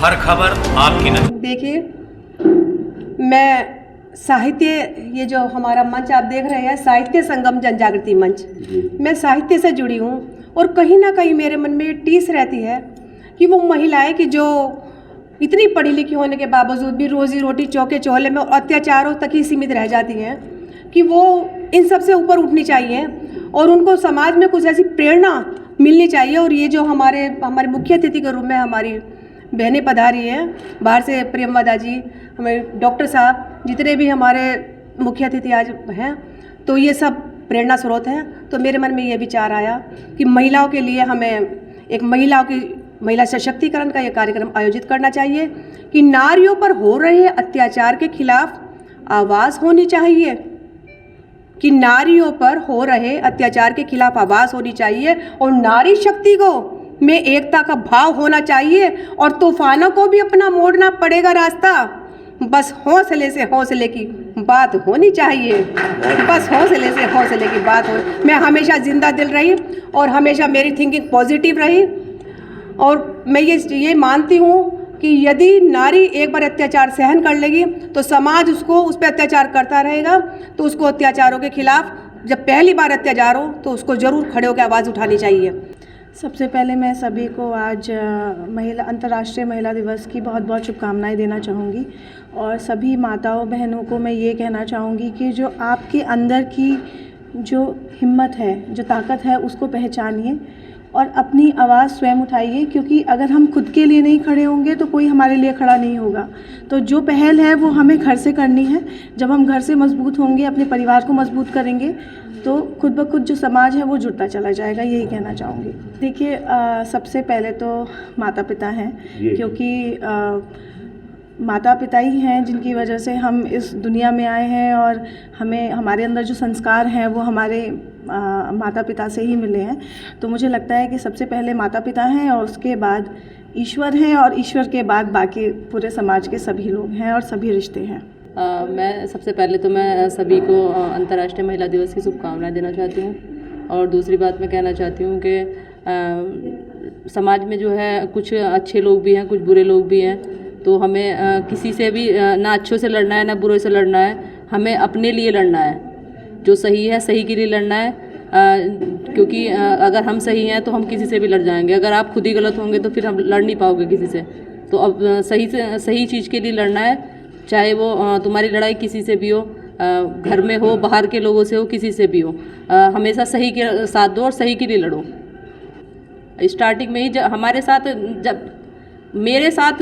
हर खबर आपकी नजर। देखिए, मैं साहित्य, ये जो हमारा मंच आप देख रहे हैं, साहित्य संगम जन जागृति मंच, मैं साहित्य से जुड़ी हूँ और कहीं ना कहीं मेरे मन में ये टीस रहती है कि वो महिलाएं कि जो इतनी पढ़ी लिखी होने के बावजूद भी रोजी रोटी चौके चौले में और अत्याचारों तक ही सीमित रह जाती हैं, कि वो इन सब से ऊपर उठनी चाहिए और उनको समाज में कुछ ऐसी प्रेरणा मिलनी चाहिए। और ये जो हमारे मुख्य अतिथि के रूप में हमारी बहनें पधारी हैं बाहर से, प्रियमवदा जी, हमारे डॉक्टर साहब, जितने भी हमारे मुख्य अतिथि आज हैं, तो ये सब प्रेरणा स्रोत हैं। तो मेरे मन में ये विचार आया कि महिलाओं के लिए हमें एक महिला सशक्तिकरण का ये कार्यक्रम आयोजित करना चाहिए कि नारियों पर हो रहे अत्याचार के खिलाफ आवाज़ होनी चाहिए, कि नारियों पर हो रहे अत्याचार के खिलाफ आवाज़ होनी चाहिए और नारी शक्ति को में एकता का भाव होना चाहिए और तूफानों को भी अपना मोड़ना पड़ेगा रास्ता। बस हौसले की बात होनी चाहिए, बस हौसले की बात हो। मैं हमेशा जिंदा दिल रही और हमेशा मेरी थिंकिंग पॉजिटिव रही और मैं ये मानती हूँ कि यदि नारी एक बार अत्याचार सहन कर लेगी तो समाज उस पर अत्याचार करता रहेगा। तो उसको अत्याचारों के खिलाफ जब पहली बार अत्याचार हो तो उसको ज़रूर खड़े होकर आवाज़ उठानी चाहिए। सबसे पहले मैं सभी को आज अंतर्राष्ट्रीय महिला दिवस की बहुत बहुत शुभकामनाएं देना चाहूँगी और सभी माताओं बहनों को मैं ये कहना चाहूँगी कि जो आपके अंदर की जो हिम्मत है, जो ताकत है, उसको पहचानिए और अपनी आवाज़ स्वयं उठाइए, क्योंकि अगर हम खुद के लिए नहीं खड़े होंगे तो कोई हमारे लिए खड़ा नहीं होगा। तो जो पहल है वो हमें घर से करनी है। जब हम घर से मजबूत होंगे, अपने परिवार को मजबूत करेंगे, तो खुद ब खुद जो समाज है वो जुड़ता चला जाएगा। यही कहना चाहूँगी। देखिए, सबसे पहले तो माता पिता हैं, क्योंकि माता पिता ही हैं जिनकी वजह से हम इस दुनिया में आए हैं और हमारे अंदर जो संस्कार हैं वो हमारे माता पिता से ही मिले हैं। तो मुझे लगता है कि सबसे पहले माता पिता हैं और उसके बाद ईश्वर हैं और ईश्वर के बाद बाकी पूरे समाज के सभी लोग हैं और सभी रिश्ते हैं। मैं सबसे पहले तो मैं सभी को अंतर्राष्ट्रीय महिला दिवस की शुभकामनाएं देना चाहती हूँ और दूसरी बात मैं कहना चाहती हूँ कि समाज में जो है कुछ अच्छे लोग भी हैं, कुछ बुरे लोग भी हैं। तो हमें किसी से भी ना अच्छों से लड़ना है ना बुरे से लड़ना है, हमें अपने लिए लड़ना है। जो सही है सही के लिए लड़ना है, क्योंकि अगर हम सही हैं तो हम किसी से भी लड़ जाएंगे। अगर आप खुद ही गलत होंगे तो फिर हम लड़ नहीं पाओगे किसी से। तो अब सही चीज़ के लिए लड़ना है, चाहे वो तुम्हारी लड़ाई किसी से भी हो, घर में हो, बाहर के लोगों से हो, किसी से भी हो। हमेशा सही के साथ दो और सही के लिए लड़ो। स्टार्टिंग में ही हमारे साथ, जब मेरे साथ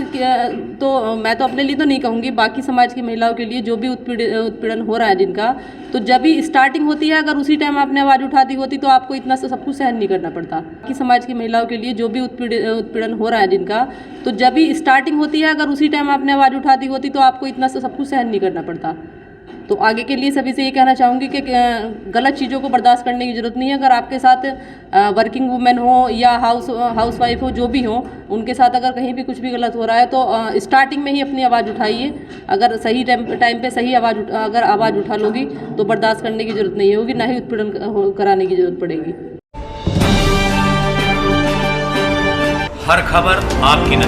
तो मैं तो अपने लिए तो नहीं कहूँगी, बाकी समाज की महिलाओं के लिए जो भी उत्पीड़न हो रहा है जिनका, तो जब भी स्टार्टिंग होती है अगर उसी टाइम आपने आवाज़ उठा दी होती तो आपको इतना सब कुछ सहन नहीं करना पड़ता। बाकी समाज की महिलाओं के लिए जो भी उत्पीड़न हो रहा है जिनका, तो जब भी स्टार्टिंग होती है अगर उसी टाइम आपने आवाज़ उठा दी होती तो आपको इतना सब कुछ सहन नहीं करना पड़ता। तो आगे के लिए सभी से ये कहना चाहूँगी कि गलत चीज़ों को बर्दाश्त करने की ज़रूरत नहीं है। अगर आपके साथ वर्किंग वुमेन हो या हाउस वाइफ हो, जो भी हो, उनके साथ अगर कहीं भी कुछ भी गलत हो रहा है तो स्टार्टिंग में ही अपनी आवाज़ उठाइए। अगर सही टाइम पे सही अगर आवाज़ उठा लोगी तो बर्दाश्त करने की ज़रूरत नहीं होगी, ना ही उत्पीड़न कराने की ज़रूरत पड़ेगी। हर खबर आपकी नजर।